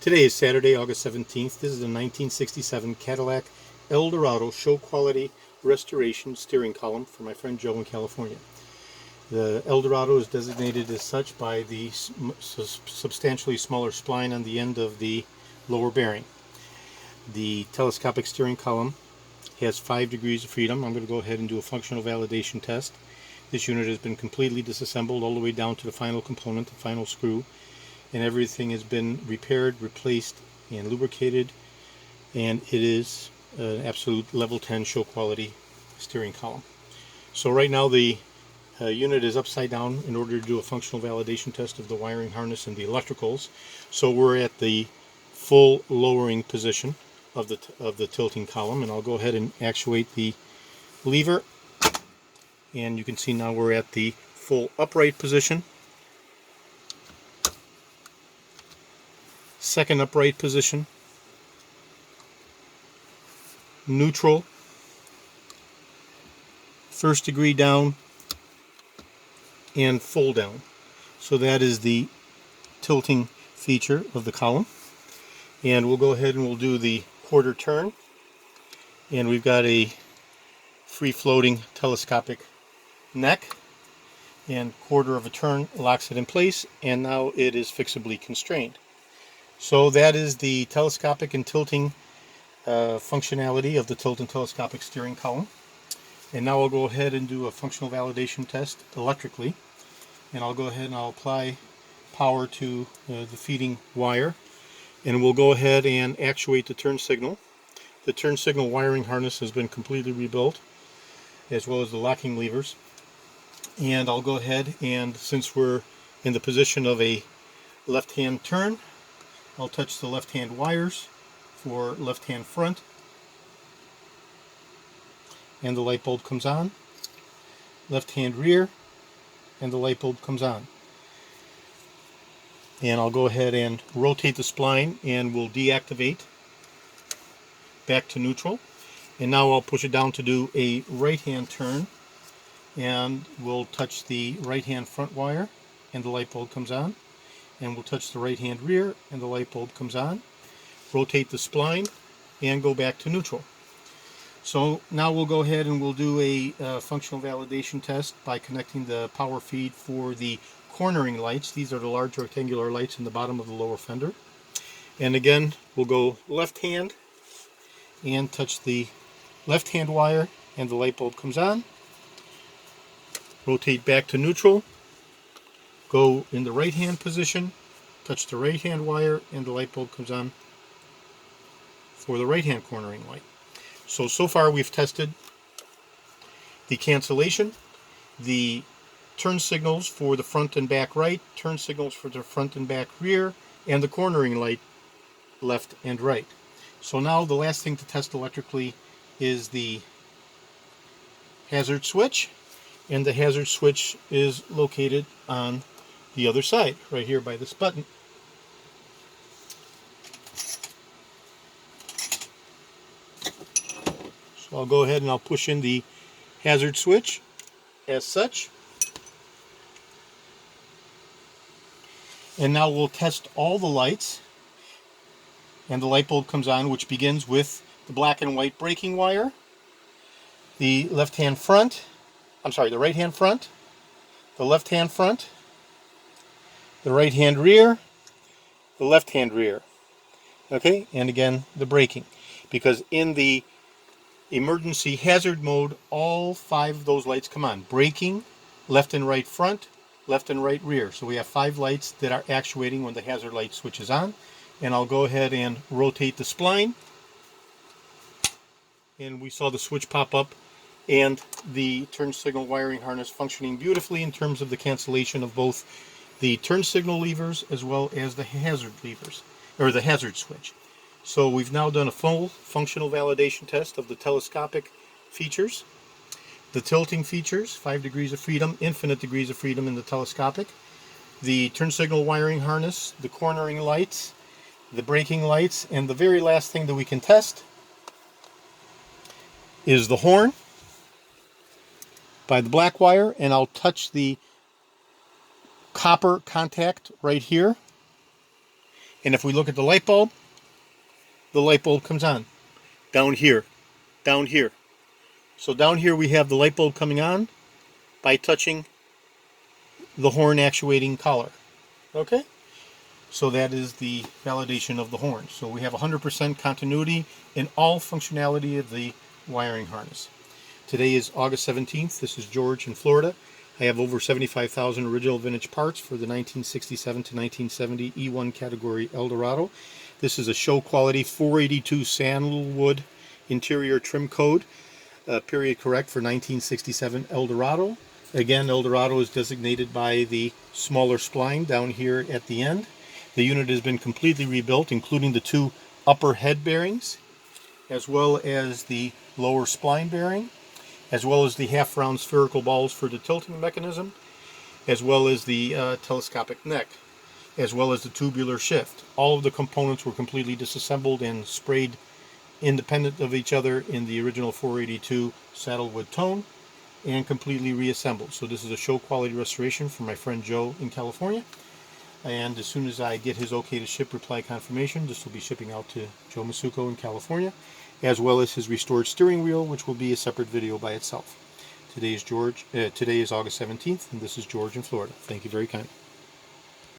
Today is Saturday, August 17th. This is a 1967 Cadillac Eldorado show quality restoration steering column for my friend Joe in California. The Eldorado is designated as such by the substantially smaller spline on the end of the lower bearing. The telescopic steering column has 5 degrees of freedom. I'm going to go ahead and do a functional validation test. This unit has been completely disassembled all the way down to the final component, the final screw, and everything has been repaired, replaced, and lubricated, and it is an absolute level 10 show quality steering column. So right now the unit is upside down in order to do a functional validation test of the wiring harness and the electricals. So we're at the full lowering position of the tilting column, and I'll go ahead and actuate the lever, and you can see now we're at the full upright position. Second upright position, neutral, first degree down, and full down. So that is the tilting feature of the column. And we'll go ahead and we'll do the quarter turn. And we've got a free-floating telescopic neck, and quarter of a turn locks it in place, and now it is fixably constrained. So that is the telescopic and tilting functionality of the tilt and telescopic steering column. And now I'll go ahead and do a functional validation test electrically. And I'll go ahead and I'll apply power to the feeding wire. And we'll go ahead and actuate the turn signal. The turn signal wiring harness has been completely rebuilt, as well as the locking levers. And I'll go ahead and, since we're in the position of a left-hand turn, I'll touch the left-hand wires for left-hand front, and the light bulb comes on. Left-hand rear, and the light bulb comes on. And I'll go ahead and rotate the spline, and we'll deactivate back to neutral. And now I'll push it down to do a right-hand turn, and we'll touch the right-hand front wire, and the light bulb comes on. And we'll touch the right hand rear, and the light bulb comes on. Rotate the spline and go back to neutral. So now we'll go ahead and we'll do a functional validation test by connecting the power feed for the cornering lights. These are the large rectangular lights in the bottom of the lower fender. And again, we'll go left hand and touch the left hand wire, and the light bulb comes on. Rotate back to neutral. Go in the right hand position, touch the right hand wire, and the light bulb comes on for the right hand cornering light. So far we've tested the cancellation, the turn signals for the front and back right, turn signals for the front and back rear, and the cornering light left and right. So now the last thing to test electrically is the hazard switch, and the hazard switch is located on the other side, right here by this button. So I'll go ahead and I'll push in the hazard switch as such. And now we'll test all the lights, and the light bulb comes on, which begins with the black and white braking wire, the left-hand front, the right-hand front, the left-hand front, the right-hand rear, the left-hand rear. Okay, and again the braking, because in the emergency hazard mode all 5 of those lights come on. Braking, left and right front, left and right rear. So we have 5 lights that are actuating when the hazard light switches on. And I'll go ahead and rotate the spline, and we saw the switch pop up and the turn signal wiring harness functioning beautifully in terms of the cancellation of both the turn signal levers as well as the hazard levers, or the hazard switch. So we've now done a full functional validation test of the telescopic features, the tilting features, 5 degrees of freedom, infinite degrees of freedom in the telescopic, the turn signal wiring harness, the cornering lights, the braking lights, and the very last thing that we can test is the horn by the black wire, and I'll touch the copper contact right here, And if we look at the light bulb comes on. Down here. Down here. So down here we have the light bulb coming on by touching the horn actuating collar. Okay? So that is the validation of the horn. So we have 100% continuity in all functionality of the wiring harness. Today is August 17th. This is George in Florida. I have over 75,000 original vintage parts for the 1967 to 1970 E1 category Eldorado. This is a show quality 482 sandalwood interior trim code, period correct for 1967 Eldorado. Again, Eldorado is designated by the smaller spline down here at the end. The unit has been completely rebuilt, including the two upper head bearings, as well as the lower spline bearing, as well as the half-round spherical balls for the tilting mechanism, as well as the telescopic neck, as well as the tubular shift. All of the components were completely disassembled and sprayed independent of each other in the original 482 saddlewood tone and completely reassembled. So this is a show quality restoration from my friend Joe in California. And as soon as I get his okay to ship reply confirmation, this will be shipping out to Joe Masuko in California, as well as his restored steering wheel, which will be a separate video by itself. Today is August 17th, and this is George in Florida. Thank you very kindly.